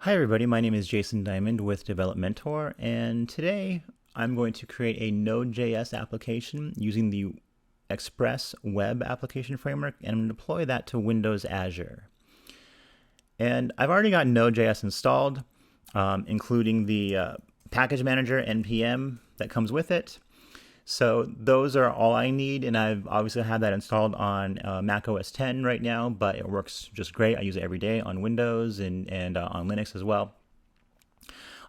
Hi everybody, my name is Jason Diamond with Developmentor, and today I'm going to create a Node.js application using the Express Web Application Framework, and I'm going to deploy that to Windows Azure. And I've already got Node.js installed, including the package manager npm that comes with it. So those are all I need, and I've obviously had that installed on Mac OS 10 right now, but it works just great. I use it every day on Windows and on Linux as well.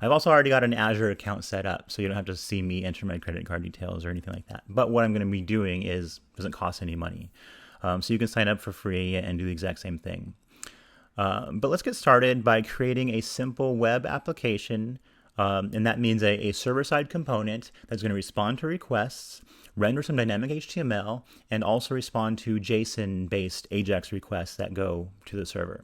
I've also already got an Azure account set up, so you don't have to see me enter my credit card details or anything like that. But what I'm going to be doing doesn't cost any money. So you can sign up for free and do the exact same thing. But let's get started by creating a simple web application. And that means a server-side component that's going to respond to requests, render some dynamic HTML, and also respond to JSON-based AJAX requests that go to the server.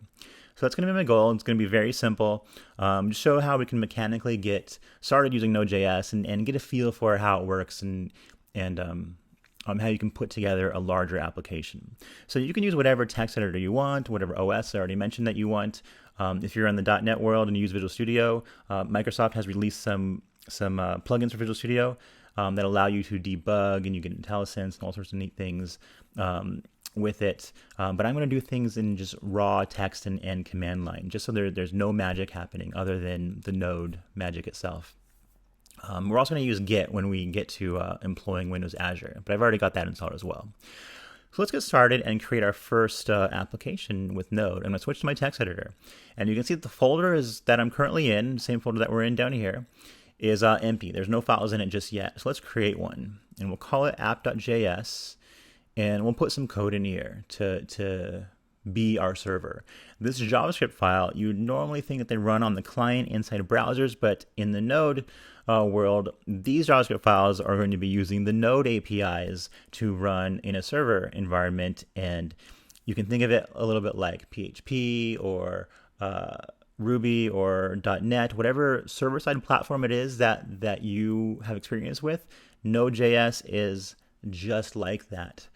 So that's going to be my goal. It's going to be very simple. Just show how we can mechanically get started using Node.js and get a feel for how it works and how you can put together a larger application. So you can use whatever text editor you want, whatever OS I already mentioned that you want. If you're in the .NET world and you use Visual Studio, Microsoft has released some plugins for Visual Studio that allow you to debug, and you get IntelliSense and all sorts of neat things with it. But I'm going to do things in just raw text and command line, just so there's no magic happening other than the Node magic itself. We're also going to use Git when we get to employing Windows Azure, but I've already got that installed as well. So let's get started and create our first application with Node. I'm going to switch to my text editor. And you can see that the folder that I'm currently in, same folder that we're in down here, is empty. There's no files in it just yet. So let's create one. And we'll call it app.js. And we'll put some code in here to be our server. This JavaScript file, you would normally think that they run on the client inside browsers, but in the Node world, these JavaScript files are going to be using the Node APIs to run in a server environment. And you can think of it a little bit like PHP or Ruby or .NET, whatever server-side platform it is that you have experience with. Node.js is just like that.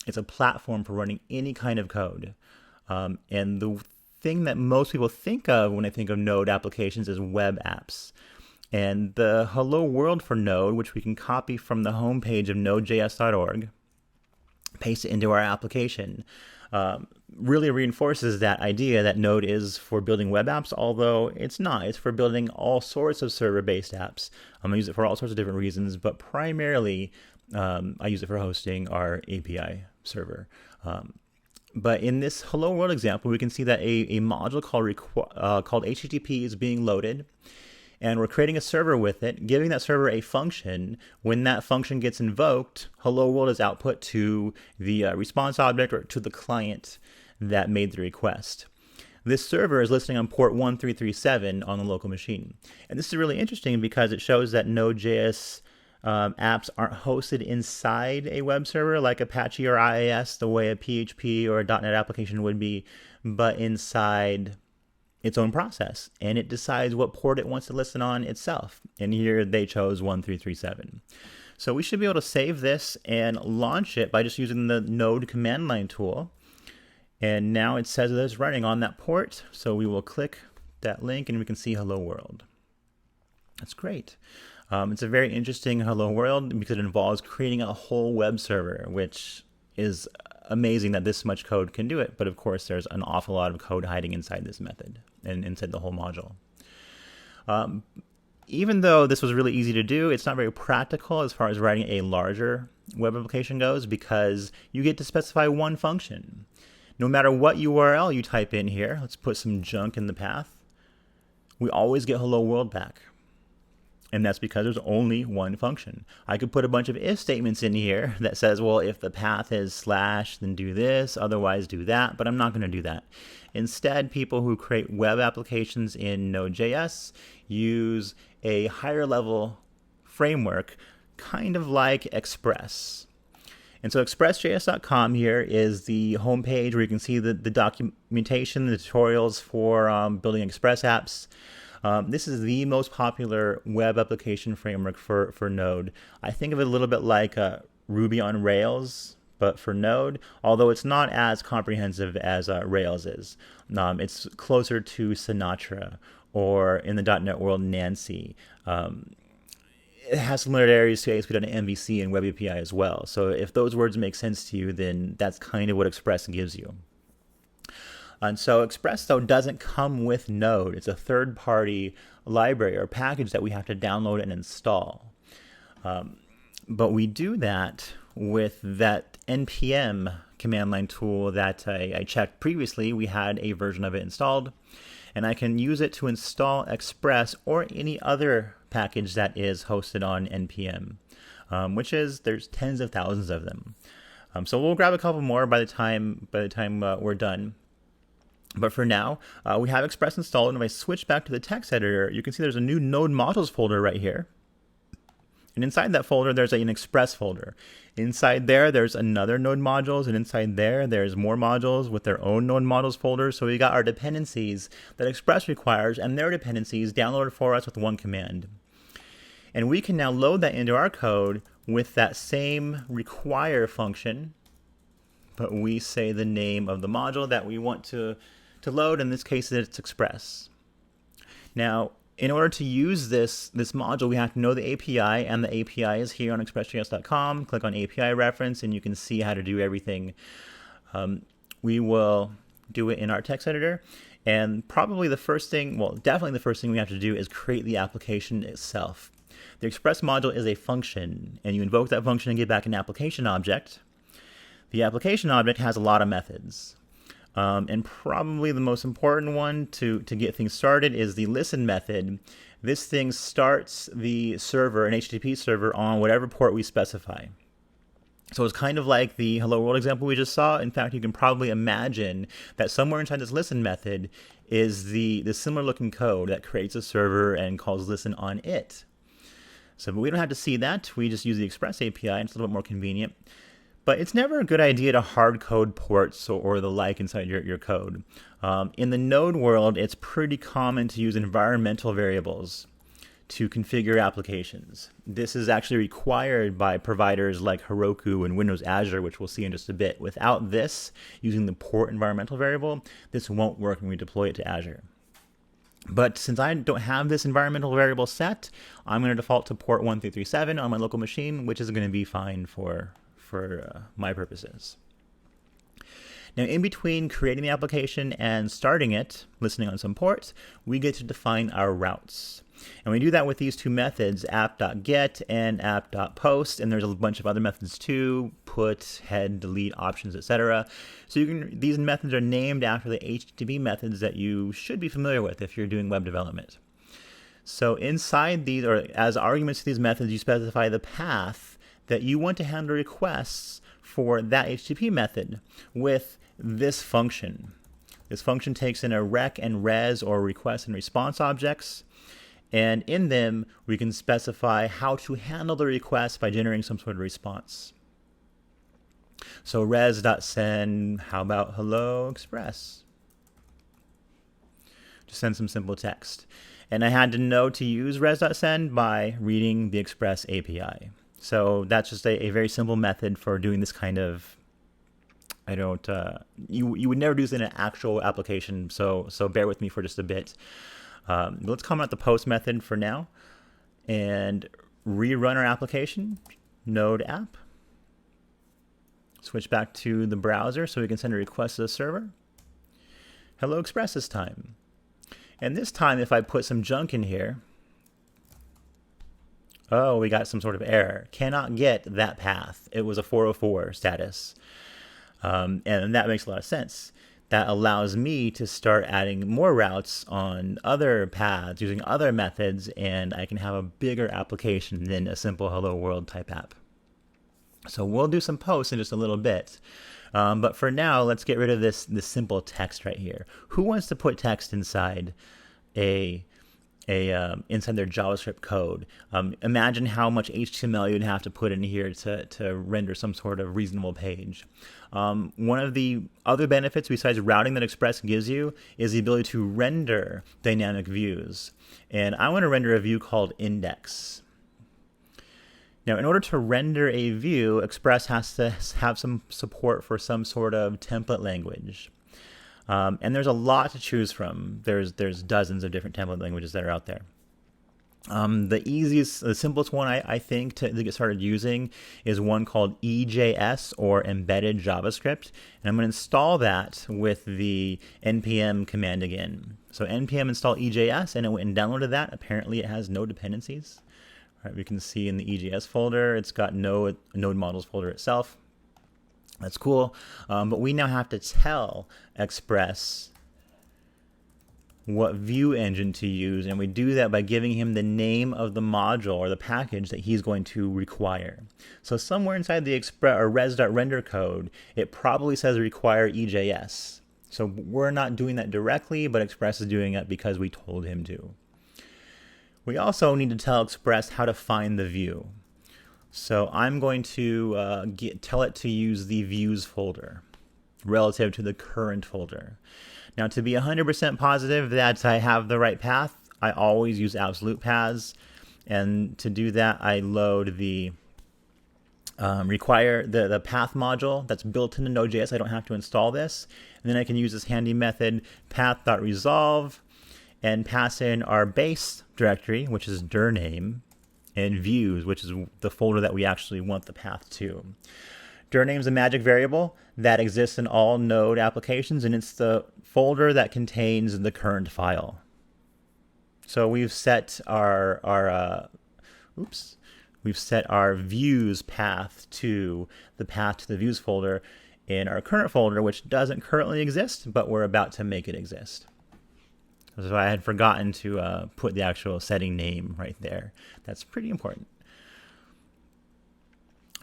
It's a platform for running any kind of code. And the thing that most people think of when they think of Node applications is web apps. And the hello world for Node, which we can copy from the homepage of nodejs.org, paste it into our application, really reinforces that idea that Node is for building web apps, although it's not. It's for building all sorts of server-based apps. I use it for all sorts of different reasons, but primarily I use it for hosting our API server. But in this hello world example, we can see that a module called HTTP is being loaded. And we're creating a server with it, giving that server a function. When that function gets invoked, hello world is output to the response object or to the client that made the request. This server is listening on port 1337 on the local machine. And this is really interesting because it shows that Node.js apps aren't hosted inside a web server like Apache or IIS the way a PHP or a .NET application would be, but inside its own process, and it decides what port it wants to listen on itself. And here they chose 1337. So we should be able to save this and launch it by just using the Node command line tool. And now it says that it's running on that port. So we will click that link and we can see hello world. That's great. It's a very interesting hello world because it involves creating a whole web server, which is amazing that this much code can do it. But of course, there's an awful lot of code hiding inside this method and inside the whole module. Even though this was really easy to do, it's not very practical as far as writing a larger web application goes because you get to specify one function. No matter what URL you type in here, let's put some junk in the path, we always get hello world back. And that's because there's only one function. I could put a bunch of if statements in here that says, well, if the path is / then do this, otherwise do that, but I'm not going to do that. Instead, people who create web applications in Node.js use a higher level framework, kind of like Express. And so expressjs.com here is the homepage where you can see the documentation, the tutorials for building Express apps. This is the most popular web application framework for Node. I think of it a little bit like Ruby on Rails but for Node, although it's not as comprehensive as Rails is. It's closer to Sinatra, or in the .NET world, Nancy. It has similarities to ASP.NET MVC and Web API as well. So if those words make sense to you, then that's kind of what Express gives you. And so Express, though, doesn't come with Node. It's a third-party library or package that we have to download and install. But we do that with that npm command line tool that I checked previously. We had a version of it installed, and I can use it to install Express or any other package that is hosted on npm, which is, there's tens of thousands of them. So we'll grab a couple more by the time we're done. But for now, we have Express installed, and if I switch back to the text editor, you can see there's a new Node modules folder right here. And inside that folder, there's an Express folder. Inside there, there's another Node modules, and inside there, there's more modules with their own Node modules folders. So we got our dependencies that Express requires, and their dependencies downloaded for us with one command. And we can now load that into our code with that same require function, but we say the name of the module that we want to load. In this case, it's Express. Now, in order to use this module, we have to know the API, and the API is here on expressjs.com. Click on API reference, and you can see how to do everything. We will do it in our text editor, and probably the first thing, well, definitely the first thing we have to do is create the application itself. The Express module is a function, and you invoke that function and get back an application object. The application object has a lot of methods. And probably the most important one to get things started is the listen method. This thing starts the server, an HTTP server, on whatever port we specify. So it's kind of like the Hello World example we just saw. In fact, you can probably imagine that somewhere inside this listen method is the similar looking code that creates a server and calls listen on it. So but we don't have to see that. We just use the Express API, and it's a little bit more convenient. But it's never a good idea to hard code ports or the like inside your code. In the Node world, it's pretty common to use environmental variables to configure applications. This is actually required by providers like Heroku and Windows Azure, which we'll see in just a bit. Without this, using the port environmental variable, this won't work when we deploy it to Azure. But since I don't have this environmental variable set, I'm going to default to port 1337 on my local machine, which is going to be fine for my purposes. Now, in between creating the application and starting it, listening on some ports, we get to define our routes. And we do that with these two methods, app.get and app.post, and there's a bunch of other methods too, put, head, delete, options, etc. So these methods are named after the HTTP methods that you should be familiar with if you're doing web development. So inside these, or as arguments to these methods, you specify the path that you want to handle requests for that HTTP method with this function. This function takes in a rec and res, or request and response objects, and in them we can specify how to handle the request by generating some sort of response. So res.send, how about hello Express? Just send some simple text. And I had to know to use res.send by reading the Express API. So that's just a very simple method for doing this kind of, you would never do this in an actual application, so bear with me for just a bit. Let's comment out the post method for now and rerun our application, Node app. Switch back to the browser so we can send a request to the server. Hello Express this time. And this time, if I put some junk in here, oh, we got some sort of error. Cannot get that path. It was a 404 status. And that makes a lot of sense. That allows me to start adding more routes on other paths using other methods, and I can have a bigger application than a simple hello world type app. So we'll do some posts in just a little bit. But for now, let's get rid of this simple text right here. Who wants to put text inside inside their JavaScript code? Imagine how much HTML you'd have to put in here to render some sort of reasonable page. One of the other benefits besides routing that Express gives you is the ability to render dynamic views. And I want to render a view called index. Now, in order to render a view, Express has to have some support for some sort of template language. And there's a lot to choose from. There's dozens of different template languages that are out there. The simplest one I think to get started using is one called EJS, or Embedded JavaScript. And I'm going to install that with the npm command again. So npm install EJS, and it went and downloaded that. Apparently it has no dependencies. All right, we can see in the EJS folder, it's got Node models folder itself. That's cool. But we now have to tell Express what view engine to use, and we do that by giving him the name of the module or the package that he's going to require. So somewhere inside the Express or res.render code, it probably says require EJS. So we're not doing that directly, but Express is doing it because we told him to. We also need to tell Express how to find the view. So I'm going to tell it to use the views folder relative to the current folder. Now, to be 100% positive that I have the right path, I always use absolute paths. And to do that, I load the the path module that's built into Node.js. I don't have to install this. And then I can use this handy method path.resolve and pass in our base directory, which is dir name, and views, which is the folder that we actually want the path to. Dir name is a magic variable that exists in all Node applications, and it's the folder that contains the current file. So we've set our views path to the views folder in our current folder, which doesn't currently exist, but we're about to make it exist. So I had forgotten to put the actual setting name right there. That's pretty important.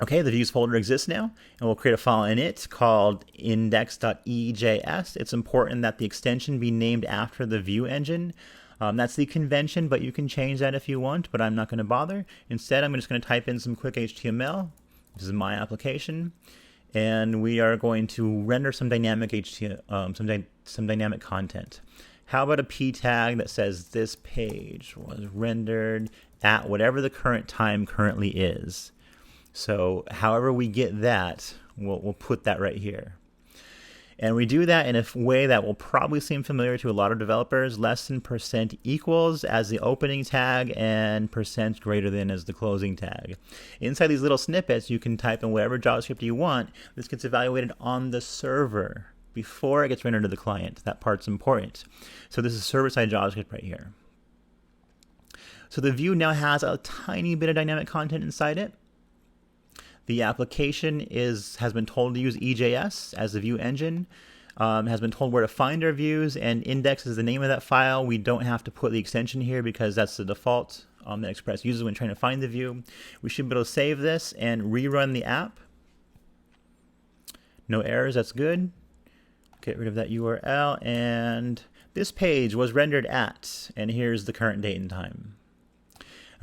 Okay, the views folder exists now, and we'll create a file in it called index.ejs. It's important that the extension be named after the view engine. That's the convention, but you can change that if you want, but I'm not going to bother. Instead, I'm just going to type in some quick HTML. This is my application, and we are going to render some dynamic some dynamic content. How about a p tag that says this page was rendered at whatever the current time currently is? So however we get that, we'll put that right here. And we do that in a way that will probably seem familiar to a lot of developers. Less than % equals as the opening tag, and % greater than as the closing tag. Inside these little snippets, you can type in whatever JavaScript you want. This gets evaluated on the server before it gets rendered to the client. That part's important. So this is server-side JavaScript right here. So the view now has a tiny bit of dynamic content inside it. The application has been told to use EJS as the view engine, has been told where to find our views, and index is the name of that file. We don't have to put the extension here because that's the default that Express uses when trying to find the view. We should be able to save this and rerun the app. No errors, that's good. Get rid of that URL, and this page was rendered at, and here's the current date and time.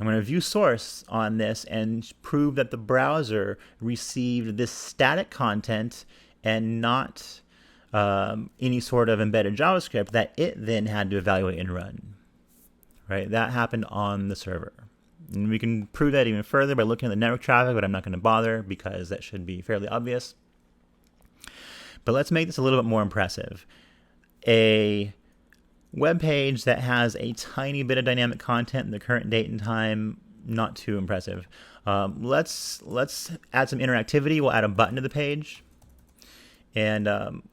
I'm going to view source on this and prove that the browser received this static content and not any sort of embedded JavaScript that it then had to evaluate and run. Right? That happened on the server. And we can prove that even further by looking at the network traffic, but I'm not going to bother because that should be fairly obvious. But let's make this a little bit more impressive. A web page that has a tiny bit of dynamic content in the current date and time, not too impressive. Let's add some interactivity. We'll add a button to the page, and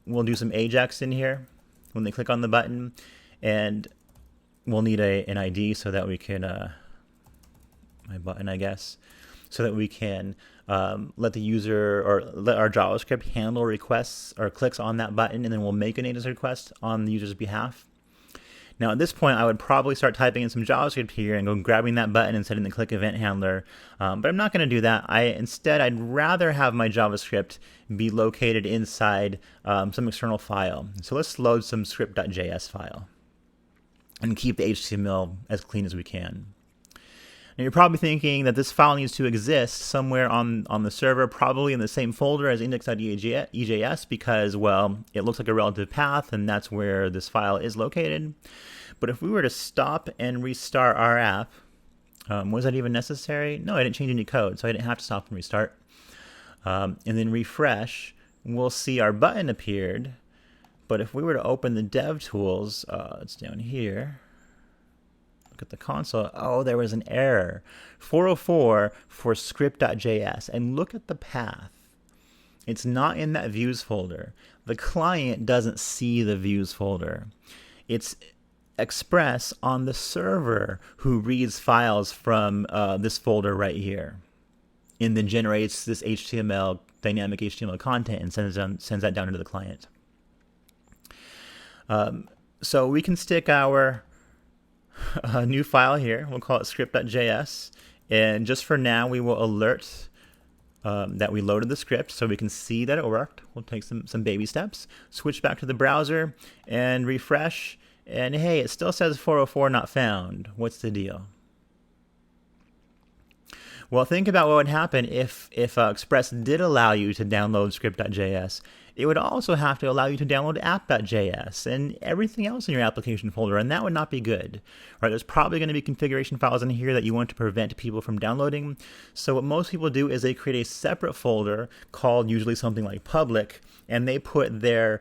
we'll do some Ajax in here when they click on the button, and we'll need an ID so that we can my button, I guess, so that we can let the user or let our JavaScript handle requests or clicks on that button, and then we'll make an Ajax request on the user's behalf. Now at this point, I would probably start typing in some JavaScript here and go grabbing that button and setting the click event handler, but I'm not going to do that. Instead, I'd rather have my JavaScript be located inside some external file. So let's load some script.js file and keep the HTML as clean as we can. Now you're probably thinking that this file needs to exist somewhere on the server, probably in the same folder as index.ejs because, well, it looks like a relative path and that's where this file is located. But if we were to stop and restart our app, Was that even necessary? No, I didn't change any code, so I didn't have to stop and restart. And then refresh, we'll see our button appeared. But if we were to open the dev tools, it's down here. Look at the console. Oh, there was an error. 404 for script.js. And look at the path. It's not in that views folder. The client doesn't see the views folder. It's Express on the server who reads files from this folder right here, and then generates this HTML, dynamic HTML content, and sends that down to the client. So we can stick our new file here. We'll call it script.js, and just for now we will alert that we loaded the script so we can see that it worked. We'll take some baby steps, switch back to the browser and refresh, and hey, it still says 404 not found. What's the deal? Well, think about what would happen if Express did allow you to download script.js. It would also have to allow you to download app.js and everything else in your application folder, and that would not be good. Right? There's probably going to be configuration files in here that you want to prevent people from downloading. So what most people do is they create a separate folder called usually something like public, and they put their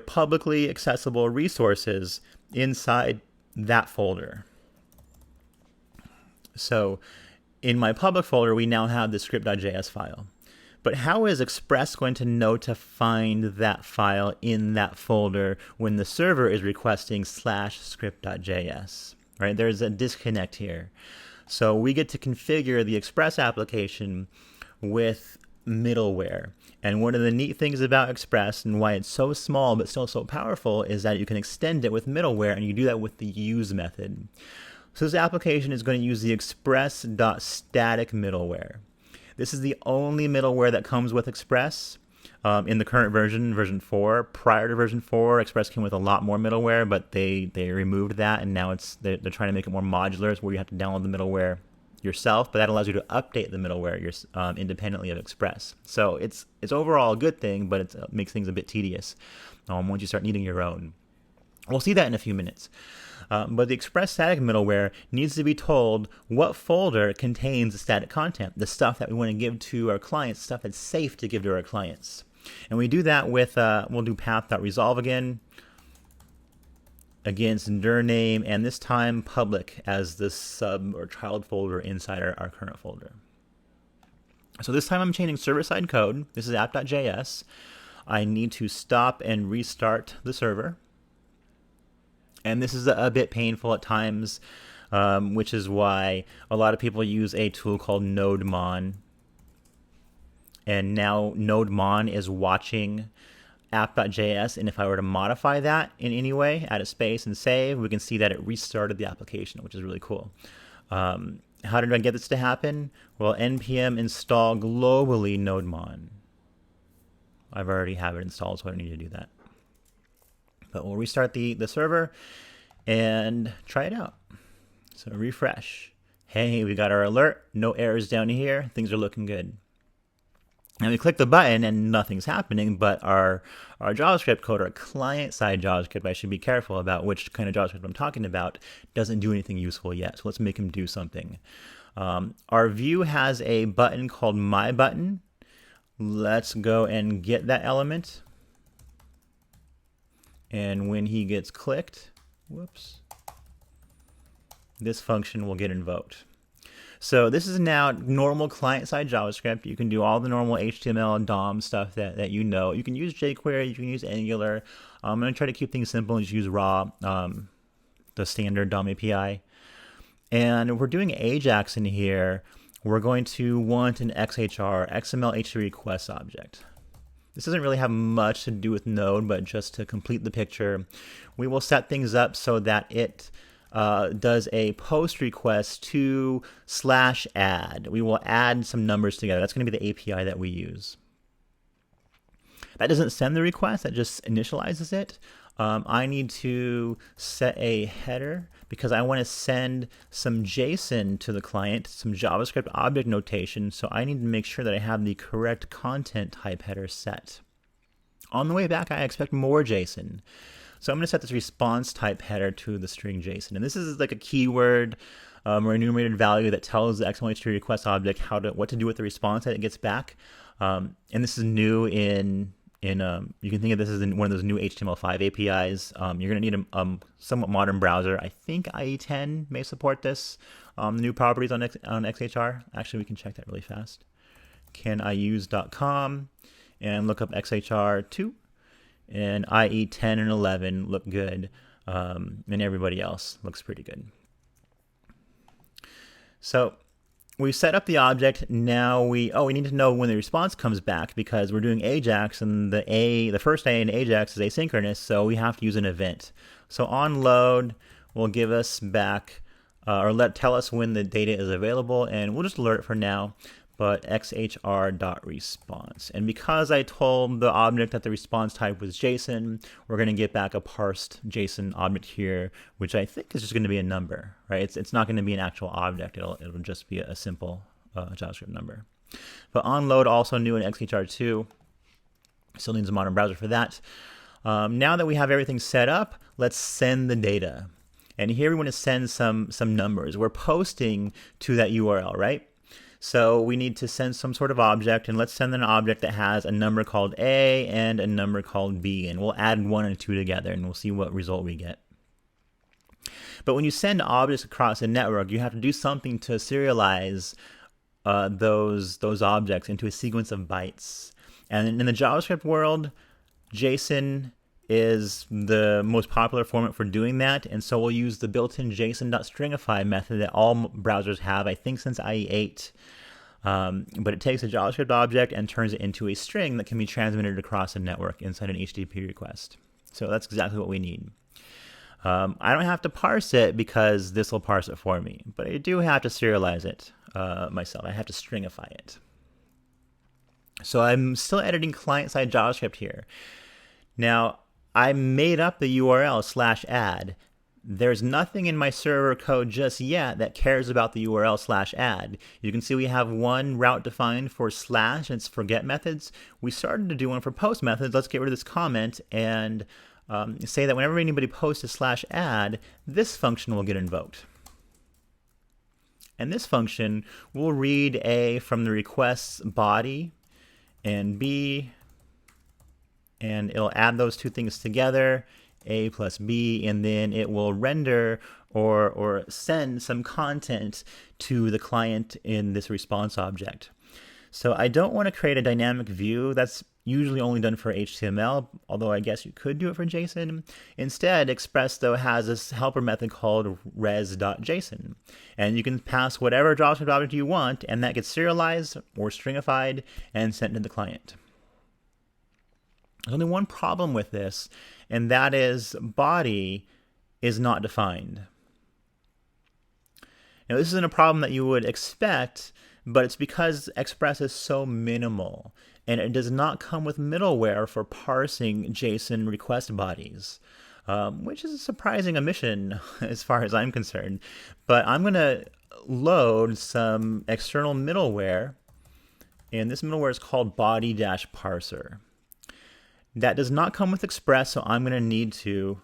publicly accessible resources inside that folder. So in my public folder, we now have the script.js file. But how is Express going to know to find that file in that folder when the server is requesting /script.js? Right? There's a disconnect here. So we get to configure the Express application with middleware. And one of the neat things about Express and why it's so small but still so powerful is that you can extend it with middleware, and you do that with the use method. So this application is going to use the express.static middleware. This is the only middleware that comes with Express in the current version 4. Prior to version 4, Express came with a lot more middleware, but they removed that, and now they're trying to make it more modular, where you have to download the middleware yourself, but that allows you to update the middleware independently of Express. So it's overall a good thing, but it makes things a bit tedious once you start needing your own. We'll see that in a few minutes. But the Express static middleware needs to be told what folder contains the static content, the stuff that we want to give to our clients, stuff that's safe to give to our clients. And we do that with, we'll do path.resolve again, against dir name, and this time public as the sub or child folder inside our current folder. So this time I'm changing server-side code. This is app.js. I need to stop and restart the server. And this is a bit painful at times, which is why a lot of people use a tool called NodeMon. And now NodeMon is watching app.js, and if I were to modify that in any way, add a space and save, we can see that it restarted the application, which is really cool. How did I get this to happen? Well, npm install globally NodeMon. I've already have it installed, so I don't need to do that. But we'll restart the server and try it out. So refresh. Hey, we got our alert. No errors down here. Things are looking good. And we click the button and nothing's happening, but our JavaScript code, our client-side JavaScript, I should be careful about which kind of JavaScript I'm talking about, doesn't do anything useful yet. So let's make him do something. Our view has a button called My Button. Let's go and get that element. And when he gets clicked, whoops, this function will get invoked. So this is now normal client-side JavaScript. You can do all the normal HTML and DOM stuff that you know. You can use jQuery, you can use Angular. I'm going to try to keep things simple and just use raw, the standard DOM API. And if we're doing AJAX in here, we're going to want an XHR, XML HTTP request object. This doesn't really have much to do with Node, but just to complete the picture, we will set things up so that it does a post request to /add. We will add some numbers together. That's going to be the API that we use. That doesn't send the request, that just initializes it. I need to set a header because I want to send some JSON to the client, some JavaScript object notation, so I need to make sure that I have the correct content type header set. On the way back, I expect more JSON. So I'm going to set this response type header to the string JSON. And this is like a keyword or enumerated value that tells the XML request object what to do with the response that it gets back. And this is new you can think of this as one of those new HTML5 APIs. You're going to need a somewhat modern browser. I think IE10 may support this. The new properties on XHR. Actually, we can check that really fast. caniuse.com and look up XHR2. And IE10 and 11 look good. And everybody else looks pretty good. So we set up the object. Now we need to know when the response comes back, because we're doing AJAX, and the first A in AJAX is asynchronous, so we have to use an event. So onLoad will give us back, tell us when the data is available, and we'll just alert it for now. But xhr.response. And because I told the object that the response type was JSON, we're going to get back a parsed JSON object here, which I think is just going to be a number, right? It's not going to be an actual object. It'll just be a simple JavaScript number. But onLoad also new in XHR2. Still needs a modern browser for that. Now that we have everything set up, let's send the data. And here we want to send some numbers. We're posting to that URL, right? So we need to send some sort of object, and let's send an object that has a number called A and a number called B, and we'll add 1 and 2 together, and we'll see what result we get. But when you send objects across a network, you have to do something to serialize those objects into a sequence of bytes. And in the JavaScript world, JSON is the most popular format for doing that, and so we'll use the built-in JSON.stringify method that all browsers have, I think since IE8. But it takes a JavaScript object and turns it into a string that can be transmitted across a network inside an HTTP request. So that's exactly what we need. I don't have to parse it because this will parse it for me, but I do have to serialize it myself. I have to stringify it. So I'm still editing client-side JavaScript here. Now, I made up the URL /add. There's nothing in my server code just yet that cares about the URL /add. You can see we have one route defined for / and it's for get methods. We started to do one for post methods. Let's get rid of this comment and say that whenever anybody posts a /add, this function will get invoked. And this function will read A from the request's body and B, and it'll add those two things together, A plus B, and then it will render or send some content to the client in this response object. So I don't want to create a dynamic view. That's usually only done for HTML, although I guess you could do it for JSON. Instead, Express, though, has this helper method called res.json. And you can pass whatever JavaScript object you want, and that gets serialized or stringified and sent to the client. There's only one problem with this, and that is body is not defined. Now, this isn't a problem that you would expect, but it's because Express is so minimal, and it does not come with middleware for parsing JSON request bodies, which is a surprising omission as far as I'm concerned. But I'm going to load some external middleware, and this middleware is called body-parser. That does not come with Express, so I'm going to need to,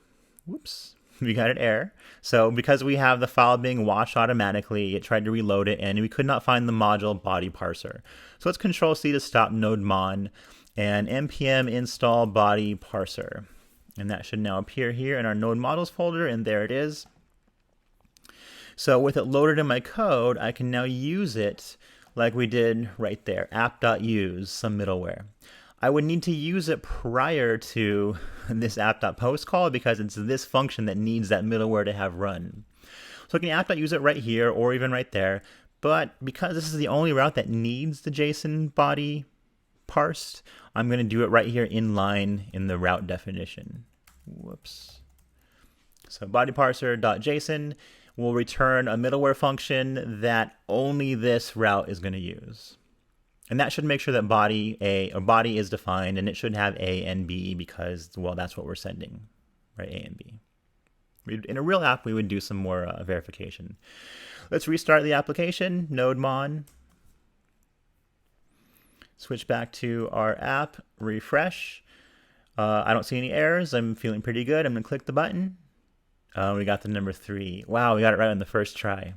whoops, we got an error. So because we have the file being washed automatically, it tried to reload it, and we could not find the module body parser. So let's Control-C to stop nodemon, and npm install body parser. And that should now appear here in our node models folder, and there it is. So with it loaded in my code, I can now use it like we did right there, app.use, some middleware. I would need to use it prior to this app.post call because it's this function that needs that middleware to have run. So I can app.use it right here or even right there, but because this is the only route that needs the JSON body parsed, I'm going to do it right here in line in the route definition. Whoops. So body parser.json will return a middleware function that only this route is going to use. And that should make sure that body is defined, and it should have A and B because, well, that's what we're sending, right? A and B. In a real app, we would do some more verification. Let's restart the application, nodemon. Switch back to our app, refresh. I don't see any errors. I'm feeling pretty good. I'm going to click the button. We got the number 3. Wow, we got it right on the first try.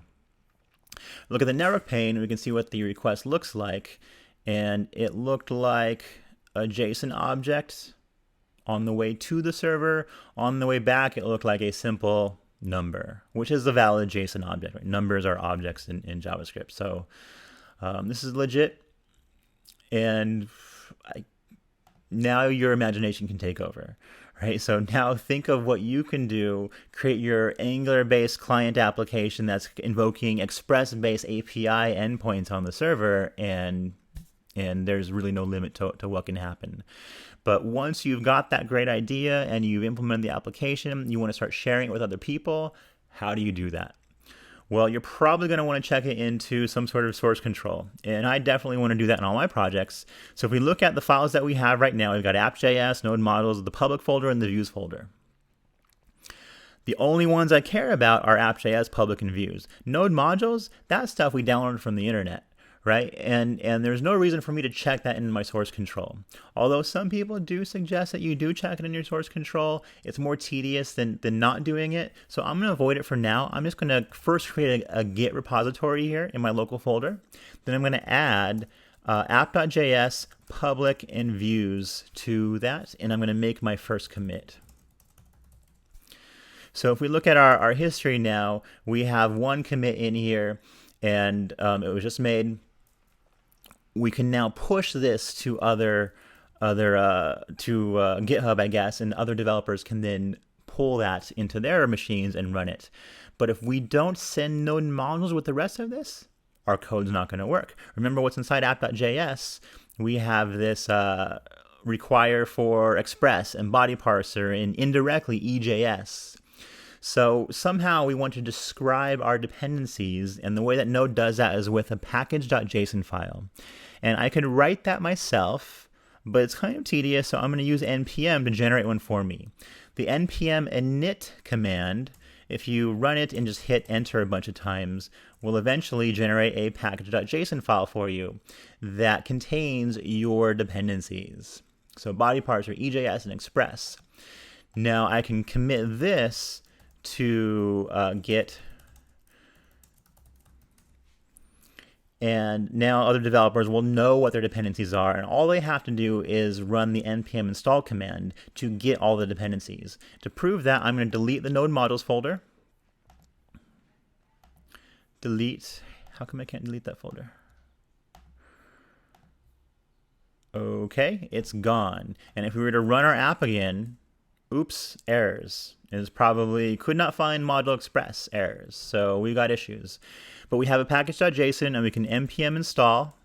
Look at the network pane, we can see what the request looks like. And it looked like a JSON object on the way to the server. On the way back, it looked like a simple number, which is a valid JSON object. Right? Numbers are objects in JavaScript. So this is legit. And now your imagination can take over. Right? So now think of what you can do, create your Angular-based client application that's invoking Express-based API endpoints on the server, and there's really no limit to what can happen. But once you've got that great idea and you've implemented the application, you want to start sharing it with other people. How do you do that? Well, you're probably going to want to check it into some sort of source control. And I definitely want to do that in all my projects. So if we look at the files that we have right now, we've got app.js, node modules, the public folder, and the views folder. The only ones I care about are app.js, public, and views. Node modules, that stuff we downloaded from the internet, right? And there's no reason for me to check that in my source control. Although some people do suggest that you do check it in your source control, it's more tedious than not doing it. So I'm going to avoid it for now. I'm just going to first create a Git repository here in my local folder. Then I'm going to add app.js, public, and views to that. And I'm going to make my first commit. So if we look at our history now, we have one commit in here, and it was just made. We can now push this to GitHub, I guess, and other developers can then pull that into their machines and run it. But if we don't send node modules with the rest of this, our code's not going to work. Remember what's inside app.js? We have this require for Express and body parser and indirectly EJS. So somehow we want to describe our dependencies, and the way that Node does that is with a package.json file. And I could write that myself, but it's kind of tedious, so I'm going to use npm to generate one for me. The npm init command, if you run it and just hit enter a bunch of times, will eventually generate a package.json file for you that contains your dependencies. So body parser, EJS, and Express. Now I can commit this to Git, and now other developers will know what their dependencies are, and all they have to do is run the npm install command to get all the dependencies. To prove that, I'm going to delete the node modules folder. Delete. How come I can't delete that folder? Okay, it's gone. And if we were to run our app again, oops, errors. It's probably could not find module express errors. So we got issues. But we have a package.json, and we can npm install.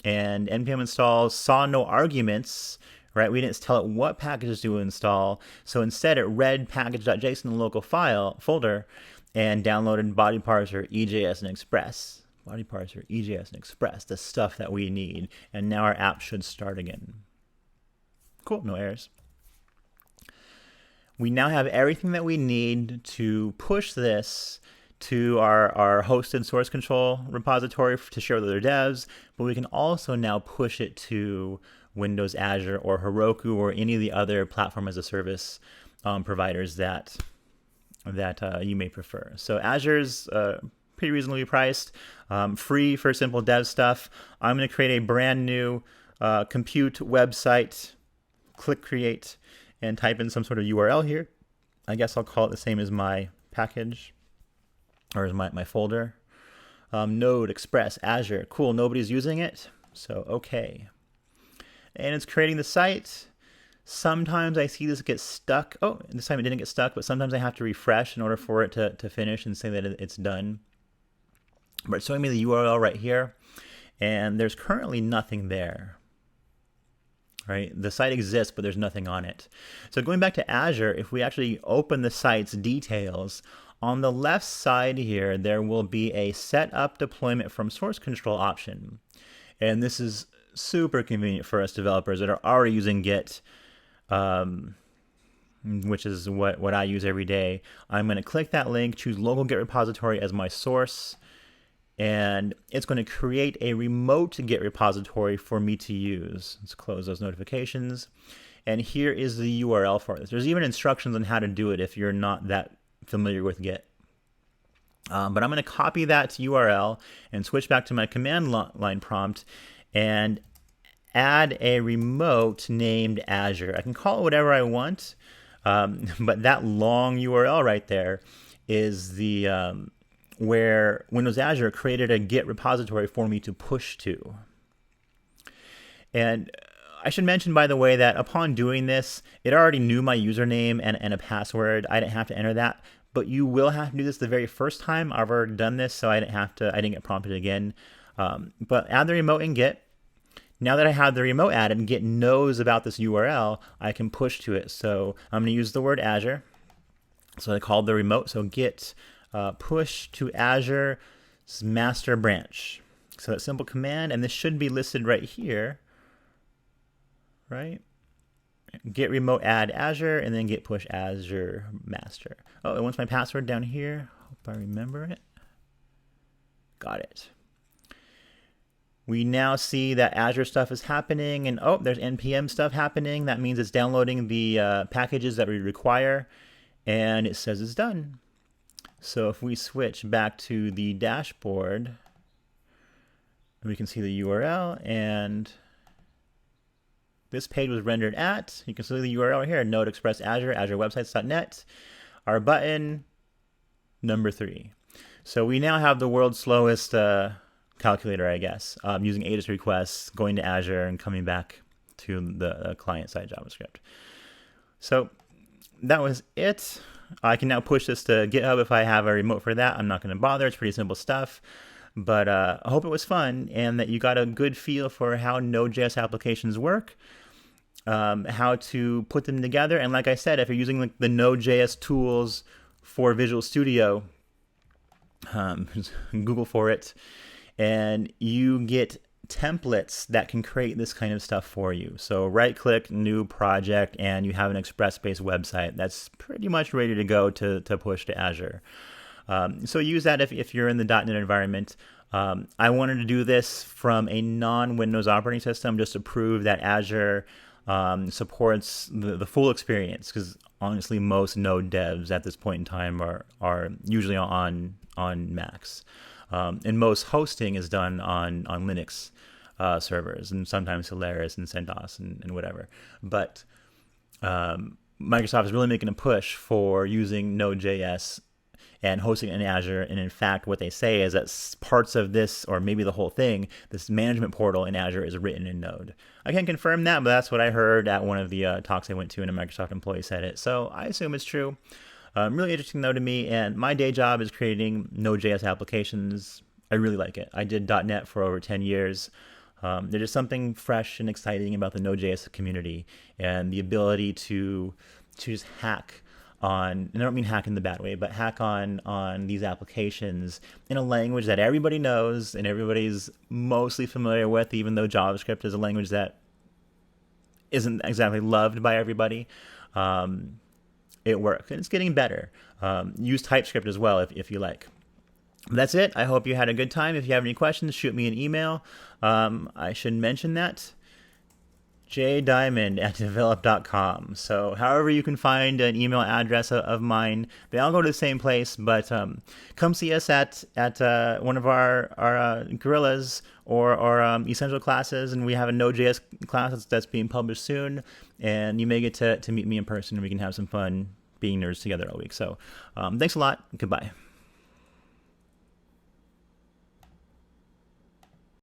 And npm install saw no arguments, right? We didn't tell it what packages to install. So instead it read package.json in the local file folder and downloaded body parser, EJS, and Express. Body parser, EJS, and Express, the stuff that we need. And now our app should start again. Cool, no errors. We now have everything that we need to push this to our hosted source control repository to share with other devs, but we can also now push it to Windows, Azure, or Heroku, or any of the other platform as a service providers that you may prefer. So Azure's pretty reasonably priced, free for simple dev stuff. I'm going to create a brand new compute website, click create, and type in some sort of URL here. I guess I'll call it the same as my package, or as my folder. Node, Express, Azure. Cool, nobody's using it, so okay. And it's creating the site. Sometimes I see this get stuck. Oh, this time it didn't get stuck, but sometimes I have to refresh in order for it to finish and say that it's done. But it's showing me the URL right here, and there's currently nothing there. Right? The site exists, but there's nothing on it. So going back to Azure, if we actually open the site's details, on the left side here, there will be a set up deployment from source control option. And this is super convenient for us developers that are already using Git, which is what I use every day. I'm going to click that link, choose local Git repository as my source, and it's going to create a remote Git repository for me to use. Let's close those notifications. And here is the URL for this. There's even instructions on how to do it if you're not that familiar with Git. But I'm going to copy that URL and switch back to my command line prompt and add a remote named Azure. I can call it whatever I want, but that long URL right there is the where Windows Azure created a Git repository for me to push to. And I should mention, by the way, that upon doing this, it already knew my username and a password. I didn't have to enter that, but you will have to do this the very first time. I've already done this, so I didn't get prompted again. But add the remote in Git. Now that I have the remote added and Git knows about this URL, I can push to it. So I'm going to use the word Azure. So I called the remote. So Git push to Azure master branch. So that simple command, and this should be listed right here. Right? Git remote add Azure, and then git push Azure master. Oh, it wants my password down here. Hope I remember it. Got it. We now see that Azure stuff is happening, and oh, there's NPM stuff happening. That means it's downloading the packages that we require, and it says it's done. So if we switch back to the dashboard, we can see the URL, and this page was rendered at, you can see the URL here, Node Express Azure, azurewebsites.net, our button, number 3. So we now have the world's slowest calculator, I guess, using AJAX requests, going to Azure and coming back to the client-side JavaScript. So that was it. I can now push this to GitHub if I have a remote for that. I'm not going to bother. It's pretty simple stuff. But I hope it was fun and that you got a good feel for how Node.js applications work, how to put them together. And like I said, if you're using the Node.js tools for Visual Studio, Google for it, and you get templates that can create this kind of stuff for you. So right-click, new project, and you have an Express-based website that's pretty much ready to go to push to Azure. So use that if you're in the .NET environment. I wanted to do this from a non-Windows operating system just to prove that Azure supports the full experience, because honestly most Node devs at this point in time are usually on Macs. And most hosting is done on Linux servers, and sometimes Solaris and CentOS and whatever. But Microsoft is really making a push for using Node.js and hosting it in Azure. And in fact, what they say is that parts of this, or maybe the whole thing, this management portal in Azure is written in Node. I can't confirm that, but that's what I heard at one of the talks I went to, and a Microsoft employee said it. So I assume it's true. Really interesting though to me, and my day job is creating Node.js applications. I really like it. I did .NET for over 10 years. There's just something fresh and exciting about the Node.js community and the ability to just hack on, and I don't mean hack in the bad way, but hack on these applications in a language that everybody knows and everybody's mostly familiar with, even though JavaScript is a language that isn't exactly loved by everybody. It works, and it's getting better. Use TypeScript as well if you like. That's it. I hope you had a good time. If you have any questions, shoot me an email. I should mention that. jdiamond@develop.com. So however you can find an email address of mine, they all go to the same place, but come see us at one of our Gorillas or Essential classes, and we have a Node.js class that's being published soon, and you may get to meet me in person, and we can have some fun being nerds together all week. So thanks a lot. Goodbye.